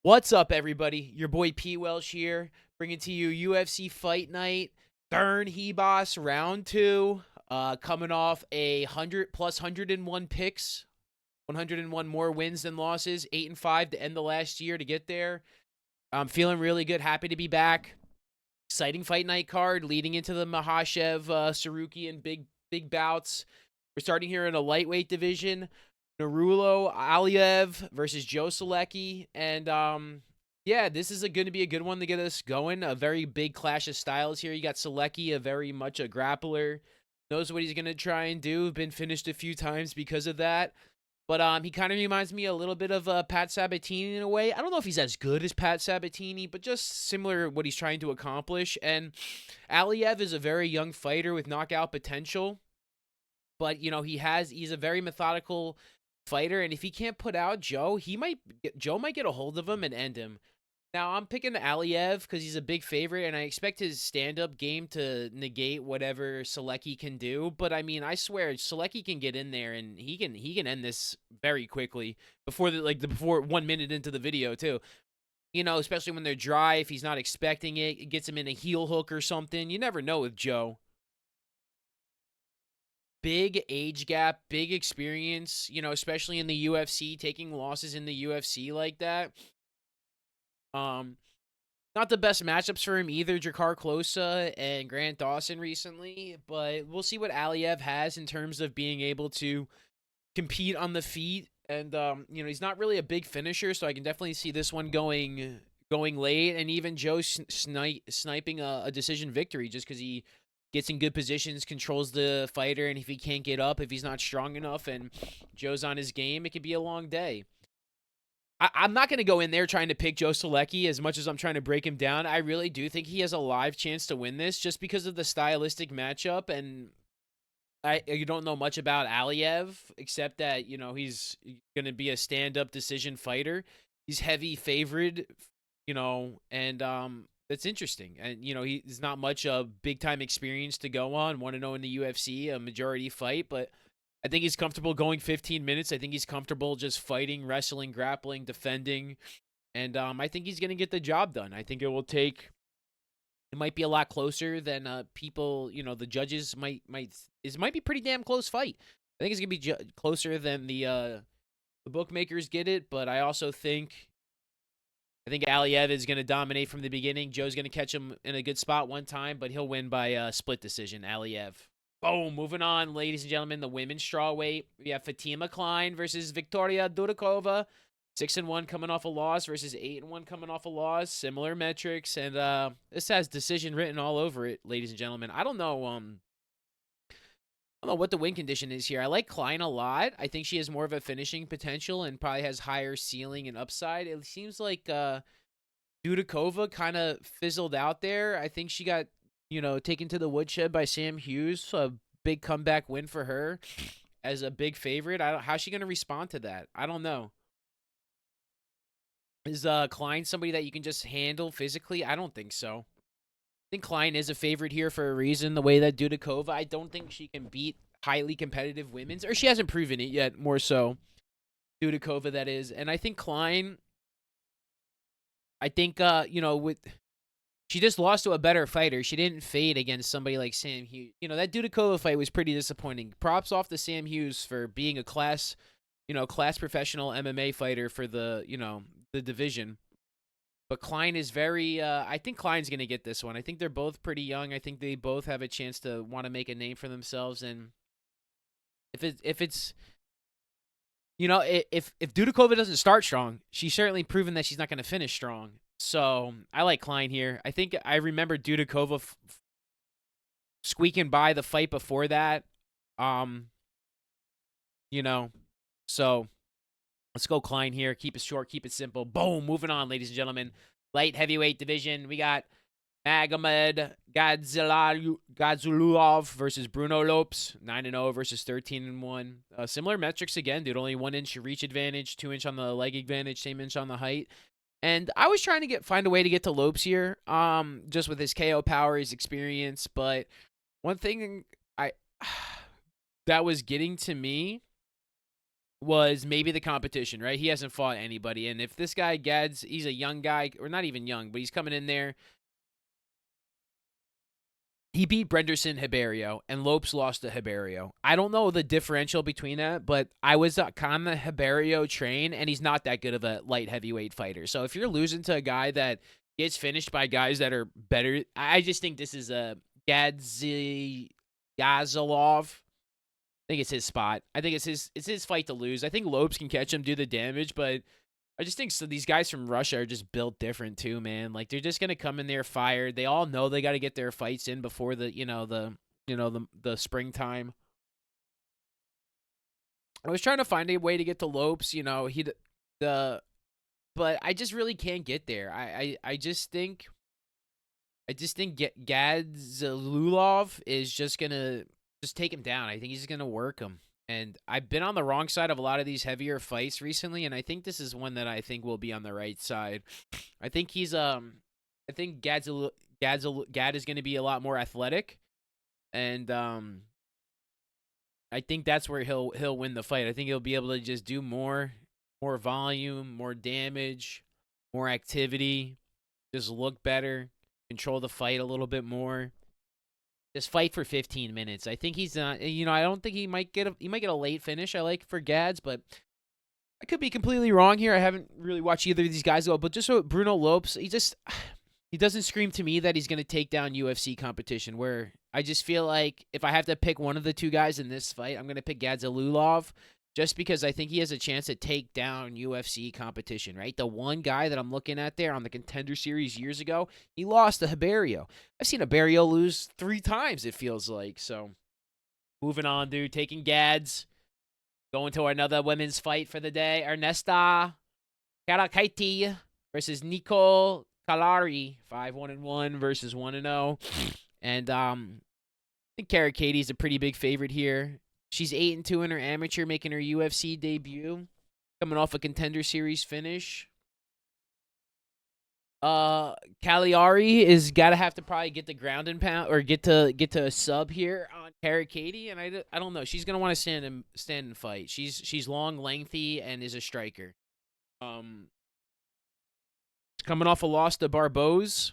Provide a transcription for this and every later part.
What's up, everybody? Your boy P. Welsh here, bringing to you UFC Fight Night Dern Ribas Round 2. Coming off 101 picks, 101 more wins than losses, 8-5 to end the last year to get there. I'm feeling really good, happy to be back. Exciting fight night card leading into the Mahashev, Saruki, and big bouts. We're starting here in a lightweight division. Narulo Aliyev versus Joe Selecki. And yeah, this is going to be a good one to get us going. A very big clash of styles here. You got Selecki, a very much a grappler. Knows what he's going to try and do. Been finished a few times because of that. But he kind of reminds me a little bit of Pat Sabatini in a way. I don't know if he's as good as Pat Sabatini, but just similar what he's trying to accomplish. And Aliyev is a very young fighter with knockout potential. But, you know, he's a very methodical fighter, and if he can't put out Joe, Joe might get a hold of him and end him. Now, I'm picking Aliyev because he's a big favorite, and I expect his stand-up game to negate whatever Selecki can do. But I mean, I swear, Selecki can get in there, and he can end this very quickly before 1 minute into the video too. You know, especially when they're dry, if he's not expecting it, it gets him in a heel hook or something. You never know with Joe. Big age gap, big experience, you know, especially in the UFC, taking losses in the UFC like that. Um, Not the best matchups for him either, Jakar Closa and Grant Dawson recently, but we'll see what Aliyev has in terms of being able to compete on the feet. And you know, he's not really a big finisher, so I can definitely see this one going late, and even Joe sniping a decision victory just because he gets in good positions, controls the fighter, and if he can't get up, if he's not strong enough, and Joe's on his game, it could be a long day. I'm not going to go in there trying to pick Joe Selecki as much as I'm trying to break him down. I really do think he has a live chance to win this just because of the stylistic matchup, and you don't know much about Aliyev except that, you know, he's going to be a stand-up decision fighter. He's heavy favored, you know, and that's interesting. And you know, he's not much big time experience to go on. 1-0 in the UFC, a majority fight, but I think he's comfortable going 15 minutes. I think he's comfortable just fighting, wrestling, grappling, defending, and I think he's going to get the job done. I think it might be a lot closer than people, you know, the judges might be pretty damn close fight. I think it's gonna be closer than the bookmakers get it, but I think Aliyev is gonna dominate from the beginning. Joe's gonna catch him in a good spot one time, but he'll win by split decision. Aliyev. Boom. Moving on, ladies and gentlemen, the women's strawweight. We have Fatima Klein versus Victoria Dudakova. 6-1 coming off a loss versus 8-1 coming off a loss. Similar metrics, and this has decision written all over it, ladies and gentlemen. I don't know what the win condition is here. I like Klein a lot. I think she has more of a finishing potential and probably has higher ceiling and upside. It seems like Dudakova kind of fizzled out there. I think she got, you know, taken to the woodshed by Sam Hughes. So a big comeback win for her as a big favorite. How's she going to respond to that? I don't know. Is Klein somebody that you can just handle physically? I don't think so. I think Klein is a favorite here for a reason. The way that Dudakova, I don't think she can beat highly competitive women's, or she hasn't proven it yet. More so, Dudakova, that is. And I think Klein. I think you know, she just lost to a better fighter. She didn't fade against somebody like Sam Hughes. You know, that Dudakova fight was pretty disappointing. Props off to Sam Hughes for being a class professional MMA fighter for the division. But Klein is I think Klein's going to get this one. I think they're both pretty young. I think they both have a chance to want to make a name for themselves. And if it's, you know, if Dudakova doesn't start strong, she's certainly proven that she's not going to finish strong. So I like Klein here. I think I remember Dudakova squeaking by the fight before that. You know, so let's go Klein here. Keep it short, keep it simple. Boom. Moving on, ladies and gentlemen. Light heavyweight division. We got Magomed Gadzulov versus Bruno Lopes. 9-0 versus 13-1. Similar metrics again, dude. Only 1 inch reach advantage, 2 inch on the leg advantage, same inch on the height. And I was trying to find a way to get to Lopes here, just with his KO power, his experience. But one thing that was getting to me was maybe the competition, right? He hasn't fought anybody. And if this guy, Gads, he's a young guy, or not even young, but he's coming in there. He beat Brenderson Hiberio, and Lopes lost to Hiberio. I don't know the differential between that, but I was on the Hiberio train, and he's not that good of a light heavyweight fighter. So if you're losing to a guy that gets finished by guys that are better, I just think this is a Gadzilov. I think it's his spot. I think it's his fight to lose. I think Lopes can catch him, do the damage, but I just think so. These guys from Russia are just built different too, man. Like they're just gonna come in there fired. They all know they got to get their fights in before the springtime. I was trying to find a way to get to Lopes. But I just really can't get there. I just think Gadzalulov is just gonna just take him down. I think he's gonna work him. And I've been on the wrong side of a lot of these heavier fights recently, and I think this is one that I think will be on the right side. I think Gad is gonna be a lot more athletic, and I think that's where he'll win the fight. I think he'll be able to just do more volume, more damage, more activity, just look better, control the fight a little bit more. Just fight for 15 minutes. I think he's not. I don't think he might get a late finish. I like for Gads, but I could be completely wrong here. I haven't really watched either of these guys go, but just so Bruno Lopes, he doesn't scream to me that he's going to take down UFC competition. Where I just feel like if I have to pick one of the two guys in this fight, I'm going to pick Gadzalulov. Just because I think he has a chance to take down UFC competition, right? The one guy that I'm looking at there on the Contender Series years ago, he lost to Hiberio. I've seen Hiberio lose 3 times, it feels like. So, moving on, dude. Taking Gads. Going to another women's fight for the day. Ernesta Karakaiti versus Nicole Kalari. 5-1-1 versus 1-0. And I think Karakati's a pretty big favorite here. She's 8-2 in her amateur, making her UFC debut, coming off a Contender Series finish. Cagliari is gotta have to probably get the ground and pound or get to a sub here on Karakati, and I don't know. She's gonna want to stand and fight. She's long, lengthy, and is a striker. Coming off a loss to Barboz.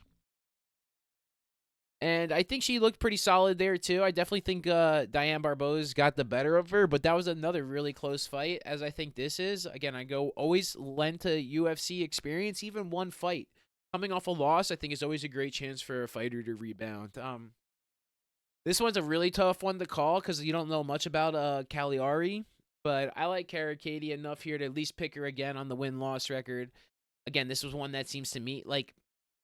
And I think she looked pretty solid there, too. I definitely think Diane Barboz got the better of her, but that was another really close fight, as I think this is. Again, I go always lend to UFC experience, even one fight. Coming off a loss, I think is always a great chance for a fighter to rebound. This one's a really tough one to call because you don't know much about Cagliari, but I like Karakati enough here to at least pick her again on the win-loss record. Again, this was one that seems to me like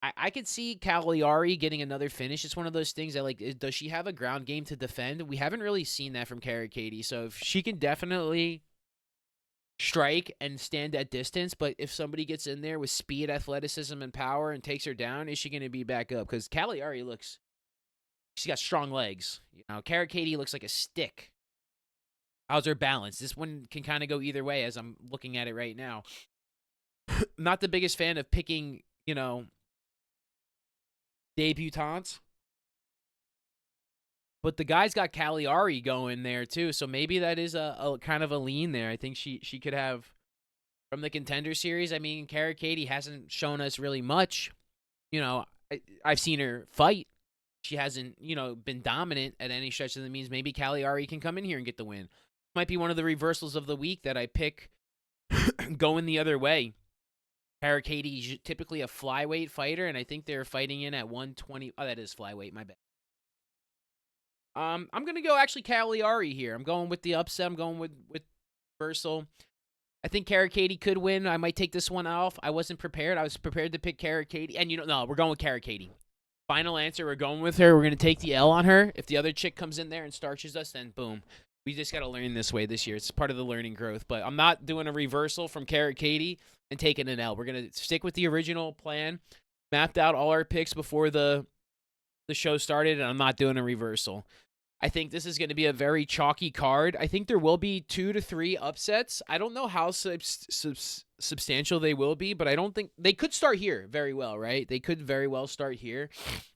I could see Cagliari getting another finish. It's one of those things that, like, does she have a ground game to defend? We haven't really seen that from Karakati. So if she can definitely strike and stand at distance, but if somebody gets in there with speed, athleticism, and power and takes her down, is she going to be back up? Because Cagliari she's got strong legs. Karakati looks like a stick. How's her balance? This one can kind of go either way as I'm looking at it right now. Not the biggest fan of picking, debutantes. But the guy's got Cagliari going there too, so maybe that is a kind of a lean there. I think she could have from the Contender Series. I mean, Karakati hasn't shown us really much. I've seen her fight. She hasn't, been dominant at any stretch of the means. Maybe Cagliari can come in here and get the win. Might be one of the reversals of the week that I pick going the other way. Karakati is typically a flyweight fighter, and I think they're fighting in at 120. Oh, that is flyweight. My bad. I'm gonna go actually Cagliari here. I'm going with the upset. I'm going with reversal. I think Karakati could win. I might take this one off. I wasn't prepared. I was prepared to pick Karakati, and no, we're going with Karakati. Final answer. We're going with her. We're gonna take the L on her. If the other chick comes in there and starches us, then boom. We just got to learn this way this year. It's part of the learning growth. But I'm not doing a reversal from Karakati and taking an L. We're going to stick with the original plan. Mapped out all our picks before the show started, and I'm not doing a reversal. I think this is going to be a very chalky card. I think there will be 2 to 3 upsets. I don't know how substantial they will be, but I don't think they could start here very well, right? They could very well start here.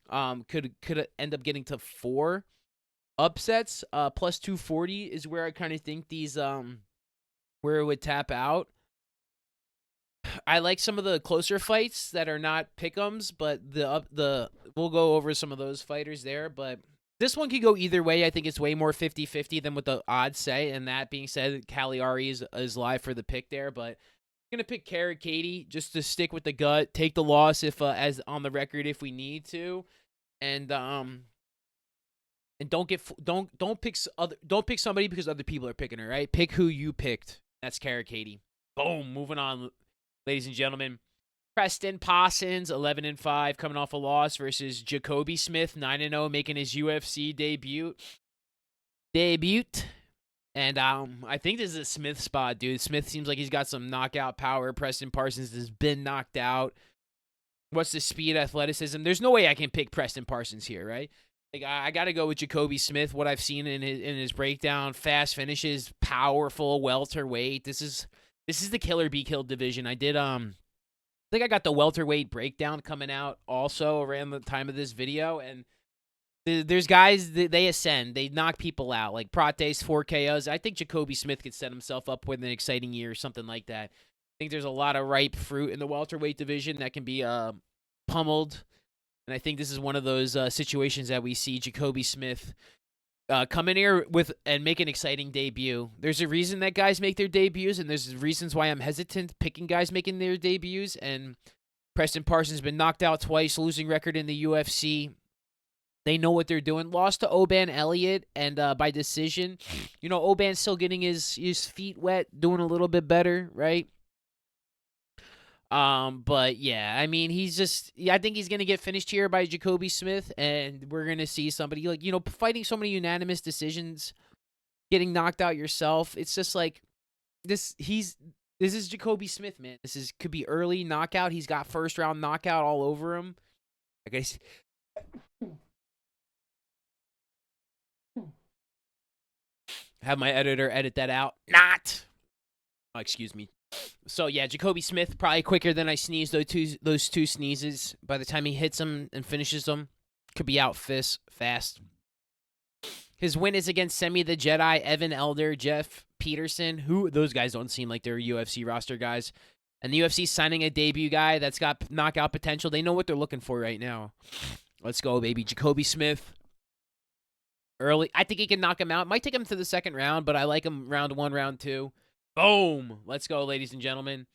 Could end up getting to 4 upsets. Plus 240 is where I kind of think these where it would tap out. I like some of the closer fights that are not pick'ems, but we'll go over some of those fighters there. But this one could go either way. I think it's way more 50-50 than what the odds say. And that being said, Cagliari is live for the pick there. But I'm gonna pick Katie just to stick with the gut, take the loss if as on the record if we need to, and don't pick somebody because other people are picking her. Right? Pick who you picked. That's Katie. Boom. Moving on. Ladies and gentlemen, Preston Parsons, 11-5, coming off a loss versus Jacoby Smith, 9-0, making his UFC debut. And I think this is a Smith spot, dude. Smith seems like he's got some knockout power. Preston Parsons has been knocked out. What's the speed, athleticism? There's no way I can pick Preston Parsons here, right? Like I got to go with Jacoby Smith. What I've seen in his breakdown, fast finishes, powerful welterweight. This is the killer be killed division. I think I got the welterweight breakdown coming out also around the time of this video, and there's guys they ascend, they knock people out like Prates, 4 KOs. I think Jacoby Smith could set himself up with an exciting year or something like that. I think there's a lot of ripe fruit in the welterweight division that can be pummeled, and I think this is one of those situations that we see Jacoby Smith come in here and make an exciting debut. There's a reason that guys make their debuts, and there's reasons why I'm hesitant picking guys making their debuts. And Preston Parsons has been knocked out twice, losing record in the UFC. They know what they're doing. Lost to Oban Elliott, and by decision. You know, Oban's still getting his feet wet, doing a little bit better, right? But yeah, I mean, I think he's going to get finished here by Jacoby Smith, and we're going to see somebody like, you know, fighting so many unanimous decisions, getting knocked out yourself. It's just like this is Jacoby Smith, man. Could be early knockout. He's got first round knockout all over him. I guess have my editor edit that out. Not. Oh, excuse me. So, yeah, Jacoby Smith, probably quicker than I sneezed those two sneezes. By the time he hits them and finishes them, could be out fast. His win is against Semi the Jedi, Evan Elder, Jeff Peterson. Those guys don't seem like they're UFC roster guys. And the UFC signing a debut guy that's got knockout potential. They know what they're looking for right now. Let's go, baby. Jacoby Smith. Early. I think he can knock him out. Might take him to the second round, but I like him round 1, round 2. Boom. Let's go, ladies and gentlemen.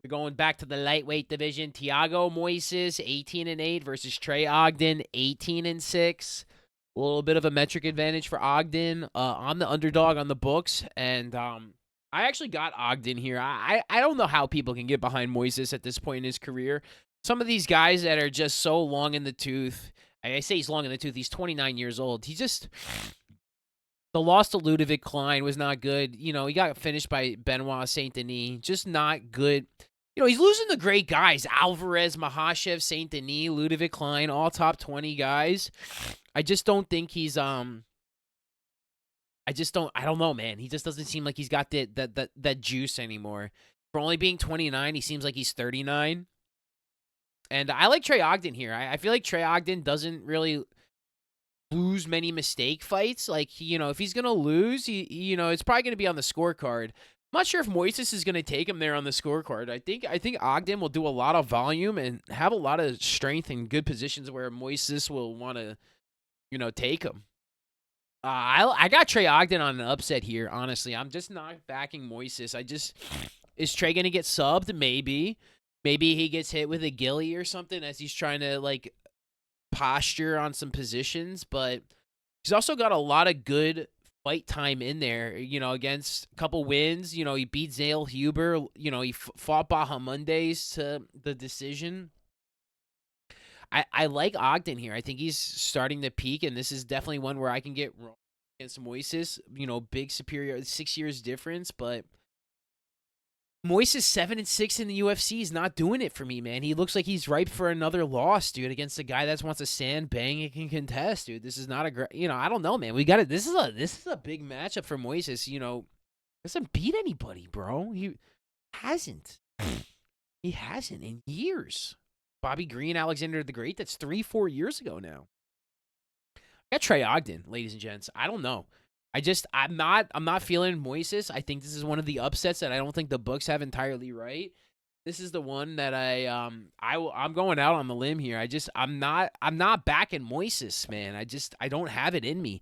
We're going back to the lightweight division. Thiago Moises, 18-8 versus Trey Ogden, 18-6. A little bit of a metric advantage for Ogden on the underdog on the books. And I actually got Ogden here. I don't know how people can get behind Moises at this point in his career. Some of these guys that are just so long in the tooth. I say he's long in the tooth. He's 29 years old. The loss to Ludovic Klein was not good. You know, he got finished by Benoit Saint Denis. Just not good. You know, he's losing the great guys. Alvarez, Mahashev, Saint Denis, Ludovic Klein, all top 20 guys. I just don't think he's I don't know, man. He just doesn't seem like he's got that juice anymore. For only being 29, he seems like he's 39. And I like Trey Ogden here. I feel like Trey Ogden doesn't really lose many mistake fights. Like, you know, if he's going to lose, it's probably going to be on the scorecard. I'm not sure if Moises is going to take him there on the scorecard. I think Ogden will do a lot of volume and have a lot of strength and good positions where Moises will want to, take him. I got Trey Ogden on an upset here, honestly. I'm just not backing Moises. Is Trey going to get subbed? Maybe. Maybe he gets hit with a ghillie or something as he's trying to, posture on some positions, but he's also got a lot of good fight time in there, against a couple wins. He beat Zale Huber. He fought Bahamundes to the decision. I like Ogden here. I think he's starting to peak, and this is definitely one where I can get wrong against Moises. Big superior, 6 years difference, but Moises 7-6 in the UFC is not doing it for me, man. He looks like he's ripe for another loss, dude, against a guy that wants to stand, bang, and can contest, dude. This is not a great, I don't know, man. This is a big matchup for Moises. Doesn't beat anybody, bro. He hasn't. He hasn't in years. Bobby Green, Alexander the Great. That's 3-4 years ago now. I got Trey Ogden, ladies and gents. I don't know. I'm not feeling Moises. I think this is one of the upsets that I don't think the books have entirely right. This is the one that I'm going out on the limb here. I'm not backing Moises, man. I don't have it in me.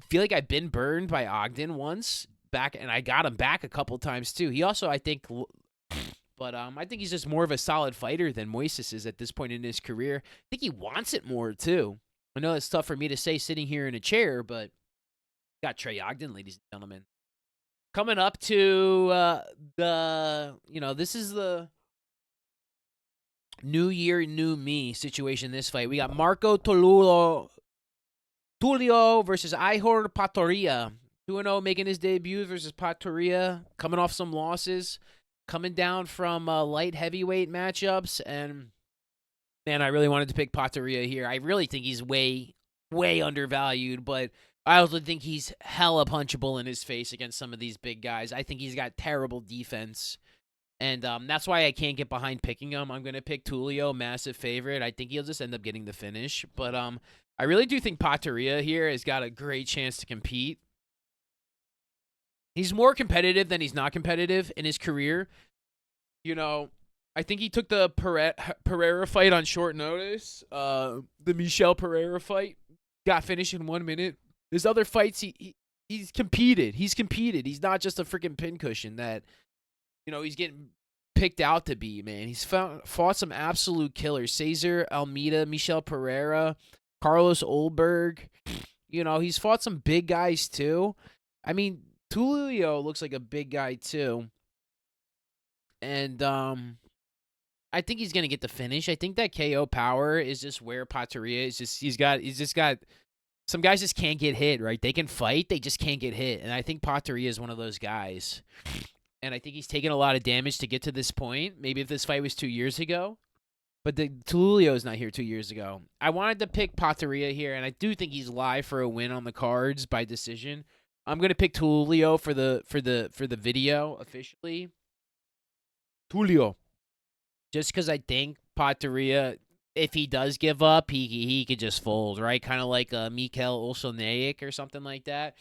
Feel like I've been burned by Ogden once back, and I got him back a couple times too. He also, I think, but I think he's just more of a solid fighter than Moises is at this point in his career. I think he wants it more too. I know it's tough for me to say sitting here in a chair, but got Trey Ogden, ladies and gentlemen. Coming up to this is the new year, new me situation in this fight. We got Marco Tulio versus Ihor Patoria. 2-0 making his debut versus Patoria, coming off some losses, coming down from light heavyweight matchups, and man, I really wanted to pick Patoria here. I really think he's way, way undervalued, but I also think he's hella punchable in his face against some of these big guys. I think he's got terrible defense, and that's why I can't get behind picking him. I'm going to pick Tulio, massive favorite. I think he'll just end up getting the finish, but I really do think Patoria here has got a great chance to compete. He's more competitive than he's not competitive in his career. You know, I think he took the Pereira fight on short notice. The Michel Pereira fight got finished in 1 minute. There's other fights he's competed. He's competed. He's not just a freaking pincushion that, he's getting picked out to be, man. He's fought some absolute killers. Cesar Almeida, Michel Pereira, Carlos Olberg. He's fought some big guys too. I mean, Tulio looks like a big guy too. And I think he's gonna get the finish. I think that KO power is just where Patoria is. He's just got some guys just can't get hit, right? They can fight, they just can't get hit. And I think Patoria is one of those guys. And I think he's taken a lot of damage to get to this point. Maybe if this fight was 2 years ago. But Tulio is not here 2 years ago. I wanted to pick Patoria here, and I do think he's live for a win on the cards by decision. I'm gonna pick Tulio for the video officially. Tulio. Just because I think Patoria, if he does give up, he could just fold, right? Kind of like Mikel Olsoneic or something like that.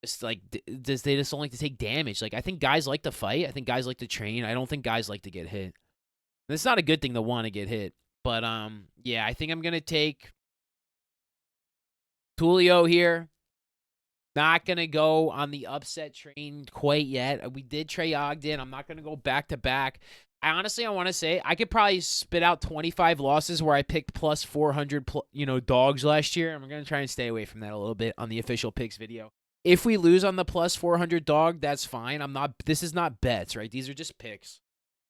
Just like they just don't like to take damage. Like I think guys like to fight. I think guys like to train. I don't think guys like to get hit. And it's not a good thing to want to get hit. But yeah, I think I'm gonna take Tulio here. Not going to go on the upset train quite yet. We did Trey Ogden. I'm not going to go back-to-back. I want to say I could probably spit out 25 losses where I picked plus 400 dogs last year. I'm going to try and stay away from that a little bit on the official picks video. If we lose on the plus 400 dog, that's fine. This is not bets, right? These are just picks.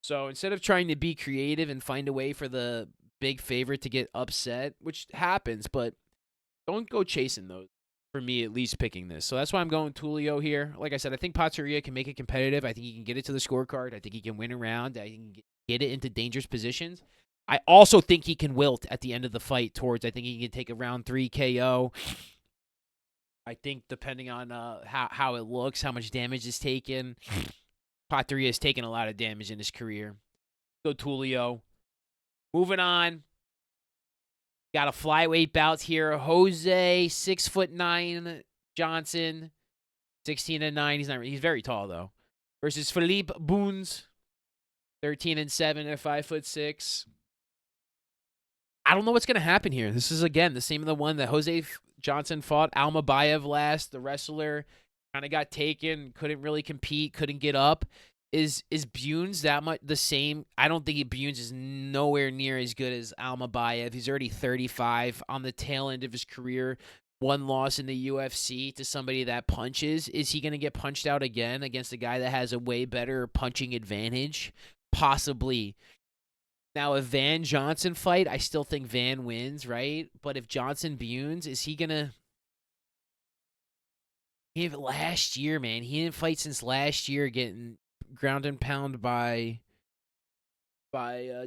So instead of trying to be creative and find a way for the big favorite to get upset, which happens, but don't go chasing those. For me, at least picking this. So that's why I'm going Tulio here. Like I said, I think Patoria can make it competitive. I think he can get it to the scorecard. I think he can win a round. I can get it into dangerous positions. I also think he can wilt at the end of the fight I think he can take a round 3 KO. I think depending on how it looks, how much damage is taken, Patoria has taken a lot of damage in his career. Go Tulio. Moving on. Got a flyweight bout here. Jose, 6'9", Johnson, 16-9. He's very tall though. Versus Philippe Boons, 13-7 at 5'6". I don't know what's gonna happen here. This is again the same as the one that Jose Johnson fought Almabayev last. The wrestler kind of got taken, couldn't really compete, couldn't get up. Is Bunes that much the same? I don't think Bunes is nowhere near as good as Almabayev. He's already 35 on the tail end of his career. One loss in the UFC to somebody that punches. Is he going to get punched out again against a guy that has a way better punching advantage? Possibly. Now, a Van Johnson fight, I still think Van wins, right? But if Johnson Bunes, is he going to... Last year, man. He didn't fight since last year getting ground and pound by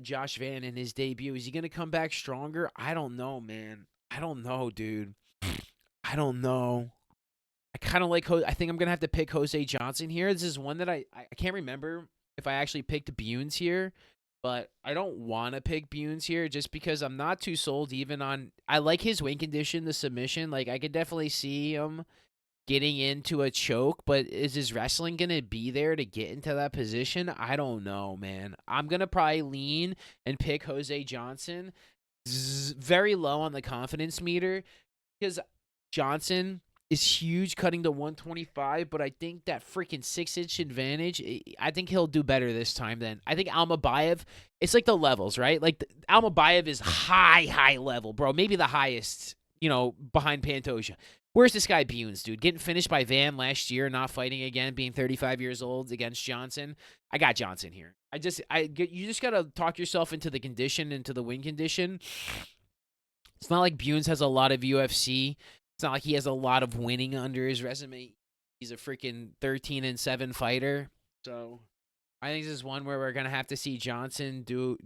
Josh Van in his debut. Is he going to come back stronger? I don't know, man. I don't know, dude. I don't know. I kind of like I think I'm going to have to pick Jose Johnson here. This is one that I can't remember if I actually picked Bunes here, but I don't want to pick Bunes here just because I'm not too sold even on... I like his win condition, the submission. Like, I could definitely see him getting into a choke, but is his wrestling going to be there to get into that position? I don't know, man. I'm going to probably lean and pick Jose Johnson. Very low on the confidence meter because Johnson is huge cutting to 125, but I think that freaking 6-inch advantage, I think he'll do better this time than. I think Almabayev, it's like the levels, right? Like Almabayev is high level, bro. Maybe the highest, behind Pantoja. Where's this guy Bunes, dude? Getting finished by Van last year, not fighting again, being 35 years old against Johnson. I got Johnson here. You just got to talk yourself into the condition, into the win condition. It's not like Bunes has a lot of UFC. It's not like he has a lot of winning under his resume. He's a freaking 13-7 fighter. So I think this is one where we're gonna have to see Johnson do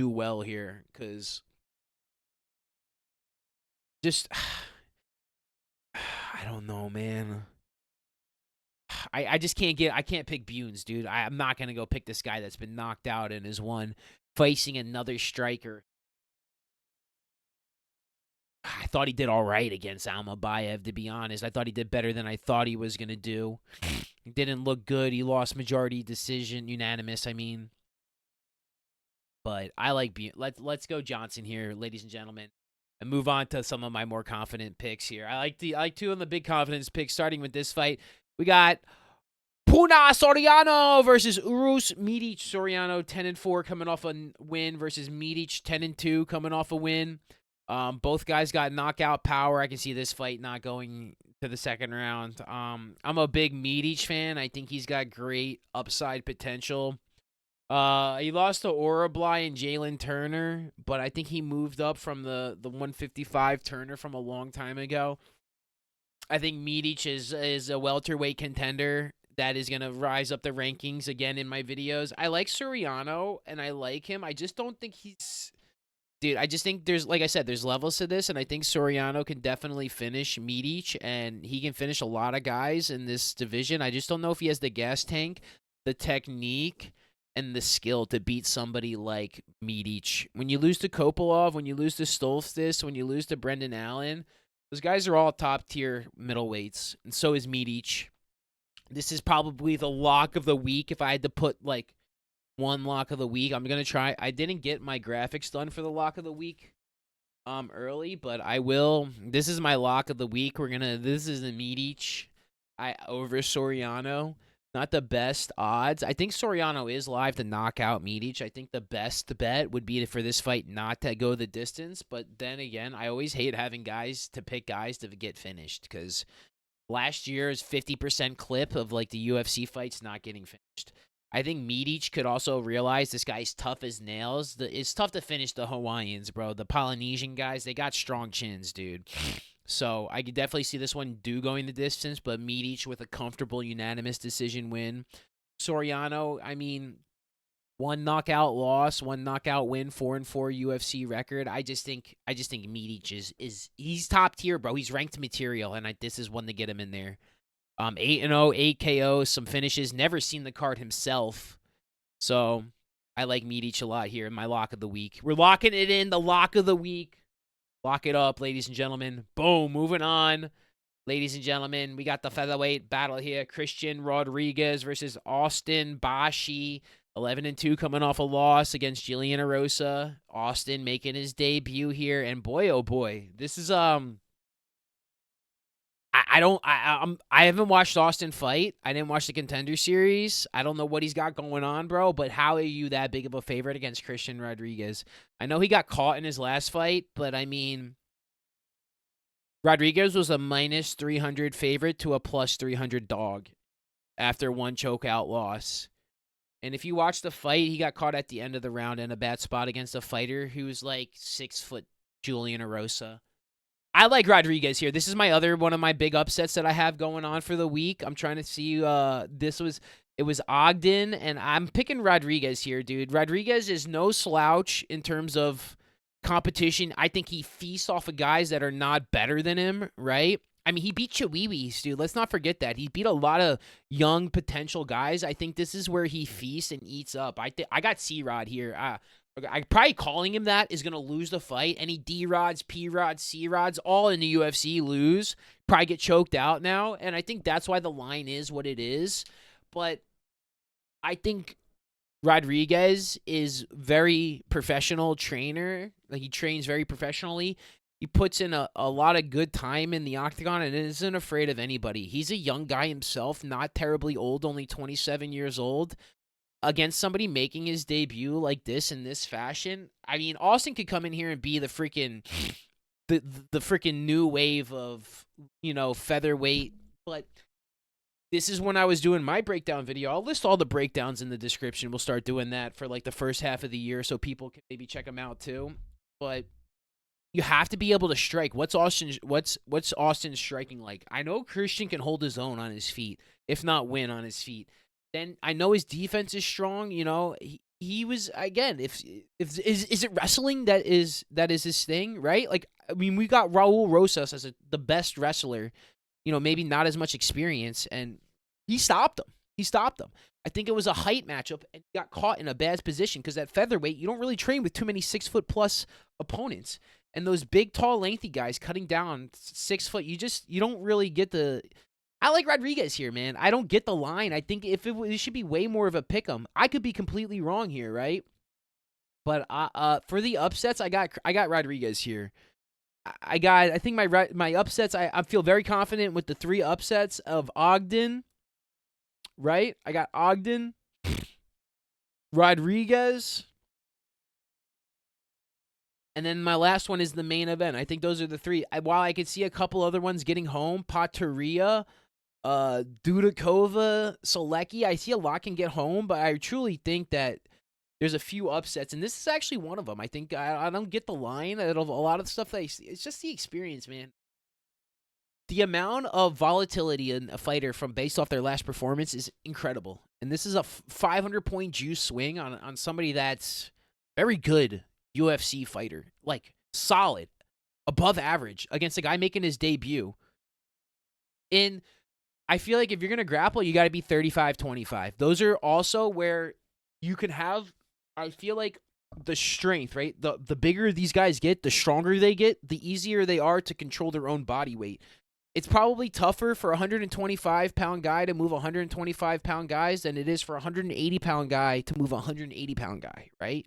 well here, because just I don't know, man. I just can't pick Bunes, dude. I'm not gonna go pick this guy that's been knocked out and is one facing another striker. I thought he did all right against Almabayev, to be honest. I thought he did better than I thought he was going to do. He didn't look good. He lost majority decision, unanimous, I mean. But I like let's go Johnson here, ladies and gentlemen, and move on to some of my more confident picks here. I like two of the big confidence picks, starting with this fight. We got Puna Soriano versus Urus Medic. Soriano 10-4 coming off a win versus Medic 10-2 coming off a win. Both guys got knockout power. I can see this fight not going to the second round. I'm a big Medic fan. I think he's got great upside potential. He lost to Orably and Jalen Turner, but I think he moved up from the 155 Turner from a long time ago. I think Medic is a welterweight contender that is going to rise up the rankings again in my videos. I like Soriano, and I like him. I just don't think he's... Dude, I just think like I said, there's levels to this, and I think Soriano can definitely finish Medic, and he can finish a lot of guys in this division. I just don't know if he has the gas tank, the technique, and the skill to beat somebody like Medic. When you lose to Kopolov, when you lose to Stoltzfus, when you lose to Brendan Allen, those guys are all top-tier middleweights, and so is Medic. This is probably the lock of the week if I had to put, like, one lock of the week. I'm going to try. I didn't get my graphics done for the lock of the week early, but I will. This is my lock of the week. This is the Medic over Soriano. Not the best odds. I think Soriano is live to knock out Medic. I think the best bet would be for this fight not to go the distance, but then again, I always hate having guys to get finished, because last year's 50% clip of like the UFC fights not getting finished. I think Medic could also realize this guy's tough as nails. It's tough to finish the Hawaiians, bro. The Polynesian guys, they got strong chins, dude. So I could definitely see this one going the distance, but Medic with a comfortable unanimous decision win. Soriano, I mean, one knockout loss, one knockout win, 4-4 UFC record. I just think Medic he's top tier, bro. He's ranked material, and this is one to get him in there. 8-0, 8 KOs, some finishes. Never seen the card himself. So I like Medic a lot here in my lock of the week. We're locking it in, the lock of the week. Lock it up, ladies and gentlemen. Boom, moving on. Ladies and gentlemen, we got the featherweight battle here. Christian Rodriguez versus Austin Bashi. 11-2 coming off a loss against Julian Erosa. Austin making his debut here. And boy, oh boy, this is... I haven't watched Austin fight. I didn't watch the Contender Series. I don't know what he's got going on, bro, but how are you that big of a favorite against Christian Rodriguez? I know he got caught in his last fight, but I mean, Rodriguez was a minus 300 favorite to a plus 300 dog after one chokeout loss. And if you watch the fight, he got caught at the end of the round in a bad spot against a fighter who's like 6 foot Julian Erosa. I like Rodriguez here. This is one of my big upsets that I have going on for the week. I'm trying to see. It was Ogden, and I'm picking Rodriguez here, dude. Rodriguez is no slouch in terms of competition. I think he feasts off of guys that are not better than him, right? I mean, he beat Chiwiwis, dude. Let's not forget that. He beat a lot of young potential guys. I think this is where he feasts and eats up. I got C-Rod here. I probably calling him that is gonna lose the fight. Any D rods, P rods, C rods, all in the UFC lose. Probably get choked out now, and I think that's why the line is what it is. But I think Rodriguez is very professional trainer. Like, he trains very professionally. He puts in a lot of good time in the octagon and isn't afraid of anybody. He's a young guy himself, not terribly old, only 27 years old. Against somebody making his debut like this in this fashion, I mean, Austin could come in here and be the freaking the freaking new wave of, featherweight. But this is when I was doing my breakdown video. I'll list all the breakdowns in the description. We'll start doing that for like the first half of the year so people can maybe check them out too. But you have to be able to strike. What's Austin's striking like? I know Christian can hold his own on his feet, if not win on his feet. Then I know his defense is strong. He was, again. If is it wrestling that is his thing, right? Like, I mean, we got Raul Rosas as the best wrestler. Maybe not as much experience, and he stopped him. I think it was a height matchup, and he got caught in a bad position because at featherweight, you don't really train with too many 6-foot-plus opponents. And those big, tall, lengthy guys cutting down 6 foot, you don't really get the... I like Rodriguez here, man. I don't get the line. I think it should be way more of a pick 'em. I could be completely wrong here, right? But for the upsets, I got Rodriguez here. I think my upsets, I feel very confident with the 3 upsets of Ogden, right? I got Ogden, Rodriguez, and then my last one is the main event. I think those are the 3. While I could see a couple other ones getting home, Pateria, Dudakova, Selecki, I see a lot can get home, but I truly think that there's a few upsets, and this is actually one of them. I think I don't get the line. A lot of stuff that I see, it's just the experience, man. The amount of volatility in a fighter from based off their last performance is incredible. And this is a 500-point juice swing on somebody that's very good UFC fighter. Like, solid, above average, against a guy making his debut. I feel like if you're going to grapple, you got to be 35-25. Those are also where you can have, I feel like, the strength, right? The bigger these guys get, the stronger they get, the easier they are to control their own body weight. It's probably tougher for a 125-pound guy to move 125-pound guys than it is for a 180-pound guy to move a 180-pound guy, right?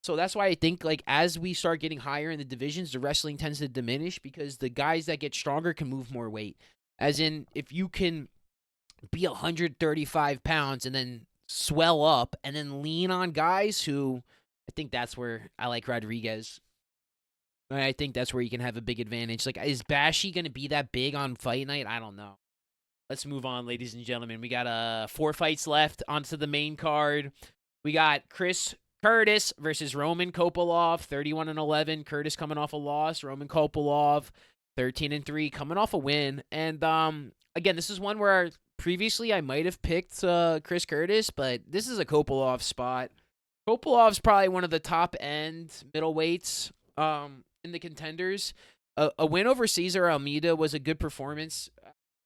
So that's why I think, like, as we start getting higher in the divisions, the wrestling tends to diminish because the guys that get stronger can move more weight. As in, if you can be 135 pounds and then swell up and then lean on guys who, I think that's where I like Rodriguez. I think that's where you can have a big advantage. Like, is Bashi going to be that big on fight night? I don't know. Let's move on, ladies and gentlemen. We got 4 fights left onto the main card. We got Chris Curtis versus Roman Kopylov, 31-11. Curtis coming off a loss. Roman Kopylov, 13-3, coming off a win. And again, this is one where previously I might have picked Chris Curtis, but this is a Kopylov spot. Kopilov's probably one of the top end middleweights in the contenders. A win over Cesar Almeida was a good performance.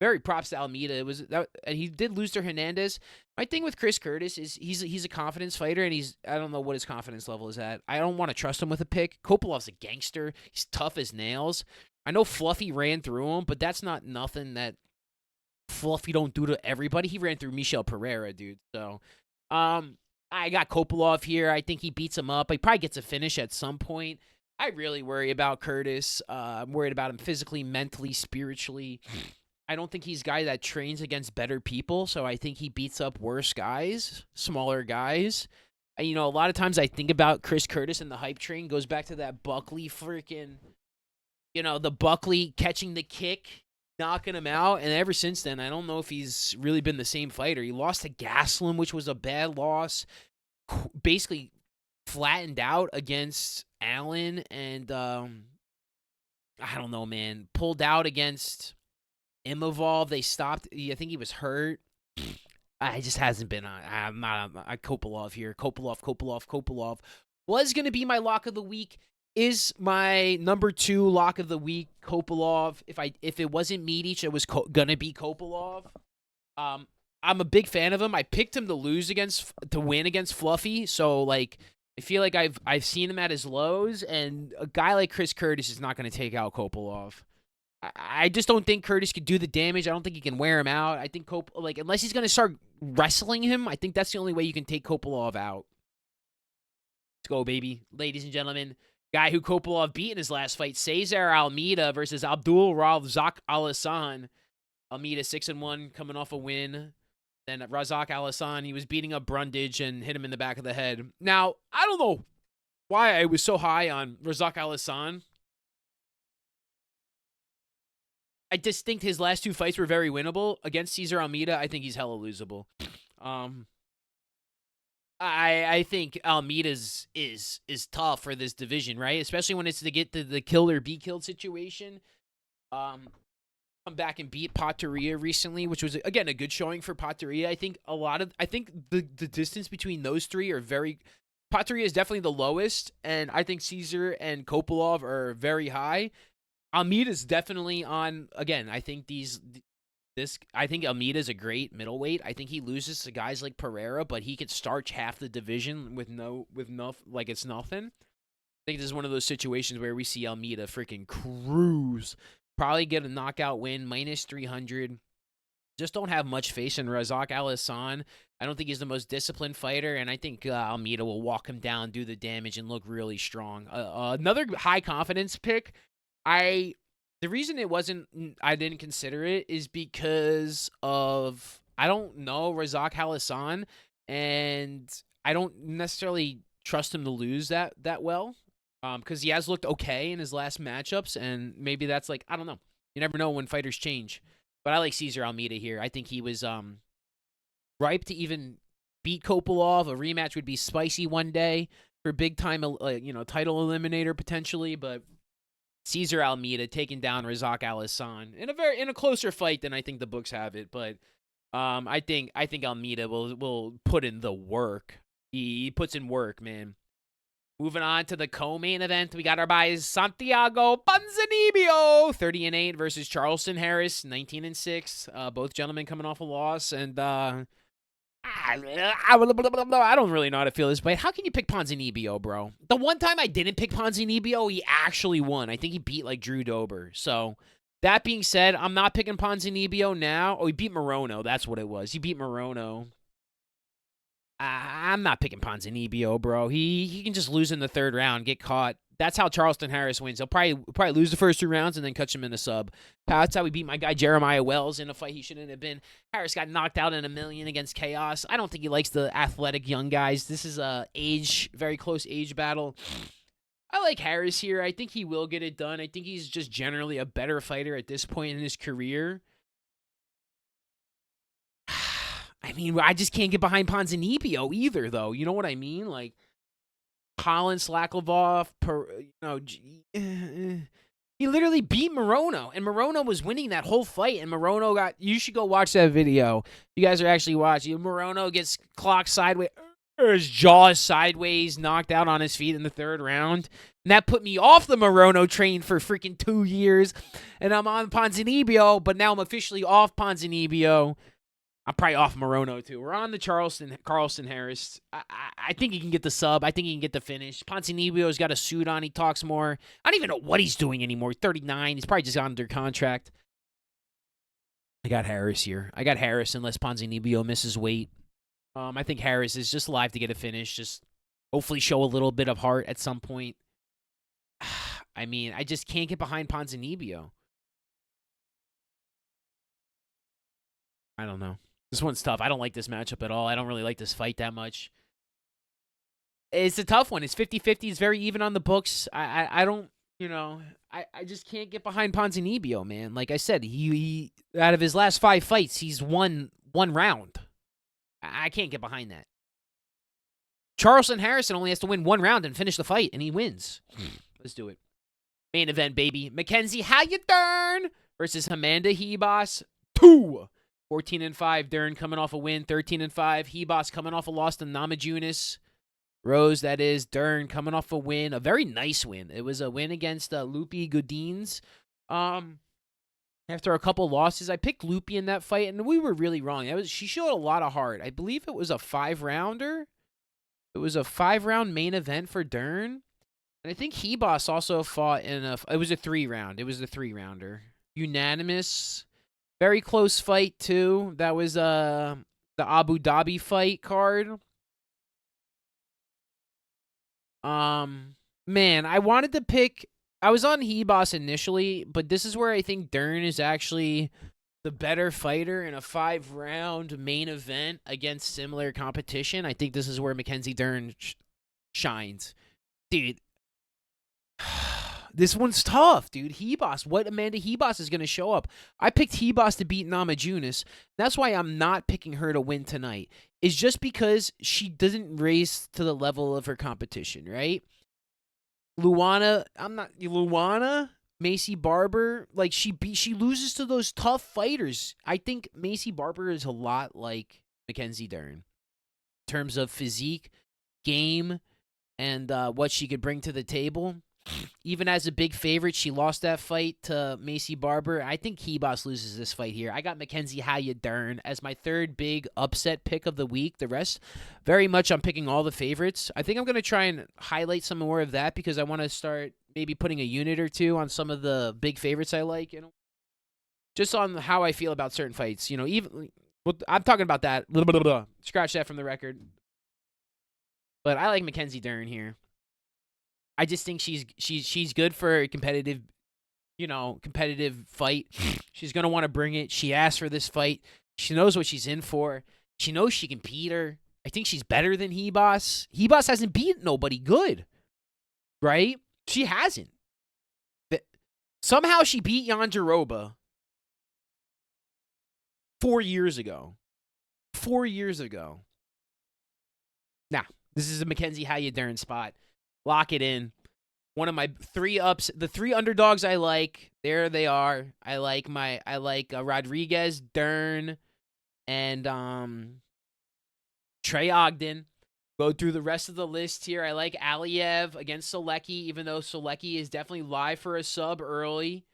Very props to Almeida. It was that, and he did lose to Hernandez. My thing with Chris Curtis is he's a confidence fighter, and I don't know what his confidence level is at. I don't want to trust him with a pick. Kopilov's a gangster. He's tough as nails. I know Fluffy ran through him, but that's not nothing that Fluffy don't do to everybody. He ran through Michel Pereira, dude. So, I got Kopylov here. I think he beats him up. He probably gets a finish at some point. I really worry about Curtis. I'm worried about him physically, mentally, spiritually. I don't think he's a guy that trains against better people, so I think he beats up worse guys, smaller guys. A lot of times I think about Chris Curtis and the hype train goes back to that Buckley freaking, the Buckley catching the kick, knocking him out, and ever since then, I don't know if he's really been the same fighter. He lost to Gaslam, which was a bad loss, basically flattened out against Allen, and I don't know, man, pulled out against Imavov. They stopped. I think he was hurt. I just hasn't been on. I'm not a Kopylov here. Kopylov was going to be my lock of the week. Is my number 2 lock of the week Kopylov? If it wasn't Medic, it was gonna be Kopylov. I'm a big fan of him. I picked him to win against Fluffy. So, like, I feel like I've seen him at his lows, and a guy like Chris Curtis is not going to take out Kopolov. I just don't think Curtis could do the damage. I don't think he can wear him out. I think unless he's going to start wrestling him, I think that's the only way you can take Kopolov out. Let's go, baby. Ladies and gentlemen, guy who Kopolov beat in his last fight, Cesar Almeida versus Abdul Razak Al-Hassan. Almeida 6-1, coming off a win. Then Razak Al-Hassan, he was beating up Brundage and hit him in the back of the head. Now, I don't know why I was so high on Razak Al-Hassan. I just think his last 2 fights were very winnable. Against Cesar Almeida, I think he's hella losable. I think Almeida's is tough for this division, right? Especially when it's to get to the kill or be killed situation. Come back and beat Pateria recently, which was again a good showing for Pateria. I think the distance between those 3 are very. Pateria is definitely the lowest, and I think Cesar and Kopolov are very high. Almeida's definitely on. Again, I think I think Almeida's a great middleweight. I think he loses to guys like Pereira, but he could starch half the division with like it's nothing. I think this is one of those situations where we see Almeida freaking cruise. Probably get a knockout win, minus 300. Just don't have much faith in Razak Al-Hassan. I don't think he's the most disciplined fighter, and I think Almeida will walk him down, do the damage, and look really strong. Another high confidence pick. The reason I didn't consider it is because of, I don't know Razak Al-Hassan, and I don't necessarily trust him to lose that well. Because he has looked okay in his last matchups, and maybe that's like, I don't know. You never know when fighters change. But I like Cesar Almeida here. I think he was ripe to even beat Kopolov. A rematch would be spicy one day for big-time title eliminator potentially, but Cesar Almeida taking down Razak Al-Hassan in a closer fight than I think the books have it. But I think Almeida will put in the work. He puts in work, man. Moving on to the co-main event, we got our boys Santiago Ponzinibbio, 30-8 versus Charleston Harris, 19-6. Both gentlemen coming off a loss, and I don't really know how to feel this way. How can you pick Ponzinibbio, bro? The one time I didn't pick Ponzinibbio, he actually won. I think he beat like Drew Dober. So that being said, I'm not picking Ponzinibbio now. Oh, he beat Morono. That's what it was. He beat Morono. I'm not picking Ponzinibbio, bro. He can just lose in the 3rd round, get caught. That's how Charleston Harris wins. He'll probably lose the first 2 rounds and then catch him in a sub. That's how we beat my guy Jeremiah Wells in a fight he shouldn't have been. Harris got knocked out in a million against Chaos. I don't think he likes the athletic young guys. This is a very close age battle. I like Harris here. I think he will get it done. I think he's just generally a better fighter at this point in his career. I mean, I just can't get behind Ponzinibbio either, though. You know what I mean? Like, Colin Slaklovov, he literally beat Morono, and Morono was winning that whole fight, and Morono you should go watch that video. You guys are actually watching. Morono gets clocked sideways, his jaw is sideways, knocked out on his feet in the 3rd round. And that put me off the Morono train for freaking 2 years, and I'm on Ponzinibbio, but now I'm officially off Ponzinibbio. I'm probably off Morono, too. We're on the Carlston Harris. I think he can get the sub. I think he can get the finish. Ponzinibbio's got a suit on. He talks more. I don't even know what he's doing anymore. He's 39. He's probably just under contract. I got Harris here. I got Harris unless Ponzinibbio misses weight. I think Harris is just alive to get a finish. Just hopefully show a little bit of heart at some point. I mean, I just can't get behind Ponzinibbio. I don't know. This one's tough. I don't like this matchup at all. I don't really like this fight that much. It's a tough one. It's 50-50. It's very even on the books. I don't, I just can't get behind Ponzinibbio, man. Like I said, he out of his last 5 fights, he's won 1 round. I can't get behind that. Charleston Harrison only has to win 1 round and finish the fight, and he wins. Let's do it. Main event, baby. Mackenzie Dern versus Amanda Ribas 2. 14-5. Dern coming off a win. 13-5. Ribas coming off a loss to Namajunas. Rose, that is. Dern coming off a win. A very nice win. It was a win against Lupi Godinez. After a couple losses, I picked Lupi in that fight, and we were really wrong. She showed a lot of heart. I believe it was a 5-rounder. It was a 5-round main event for Dern. And I think Ribas also fought in a. It was a 3-round. It was a 3-rounder. Unanimous. Very close fight, too. That was the Abu Dhabi fight card. Man, I wanted to pick. I was on Ribas initially, but this is where I think Dern is actually the better fighter in a 5-round main event against similar competition. I think this is where Mackenzie Dern shines. Dude, this one's tough, dude. Ribas, what Amanda Ribas is going to show up? I picked Ribas to beat Namajunas. That's why I'm not picking her to win tonight. It's just because she doesn't raise to the level of her competition, right? Luana, Macy Barber, like she loses to those tough fighters. I think Macy Barber is a lot like Mackenzie Dern in terms of physique, game, and what she could bring to the table. Even as a big favorite, she lost that fight to Macy Barber. I think Ribas loses this fight here. I got Mackenzie Dern as my third big upset pick of the week. The rest, very much I'm picking all the favorites. I think I'm going to try and highlight some more of that because I want to start maybe putting a unit or two on some of the big favorites I like. Just on how I feel about certain fights. Even I'm talking about that. Scratch that from the record. But I like Mackenzie Dern here. I just think she's good for a competitive fight. She's going to want to bring it. She asked for this fight. She knows what she's in for. She knows she can beat her. I think she's better than Ribas. Ribas hasn't beat nobody good, right? She hasn't. Somehow she beat Jandiroba 4 years ago. 4 years ago. Nah, this is a Mackenzie Dern spot. Lock it in. One of my 3 ups. The 3 underdogs I like. There they are. I like Rodriguez, Dern, and Trey Ogden. Go through the rest of the list here. I like Aliev against Solecki, even though Solecki is definitely live for a sub early.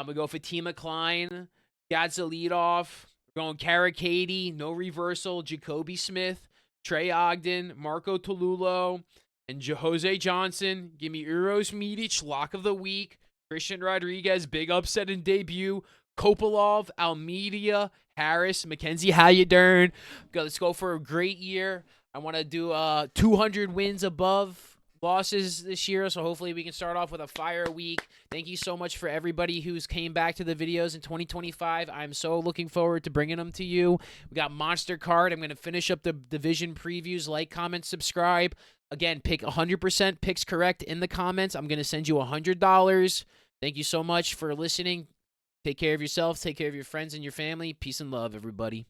We go Fatima Klein, Gadzalidov. We're going Karakady, no reversal. Jacoby Smith, Trey Ogden, Marco Tolulo, and Jose Johnson. Give me Uros Medic, lock of the week. Christian Rodriguez, big upset in debut. Kopolov, Almeida, Harris, Mackenzie Dern. Let's go for a great year. I want to do 200 wins above losses this year, so hopefully we can start off with a fire week. Thank you so much for everybody who's came back to the videos in 2025. I'm so looking forward to bringing them to you. We got Monster Card. I'm going to finish up the division previews. Like, comment, subscribe. Again, pick 100% picks correct in the comments. I'm going to send you $100. Thank you so much for listening. Take care of yourself. Take care of your friends and your family. Peace and love, everybody.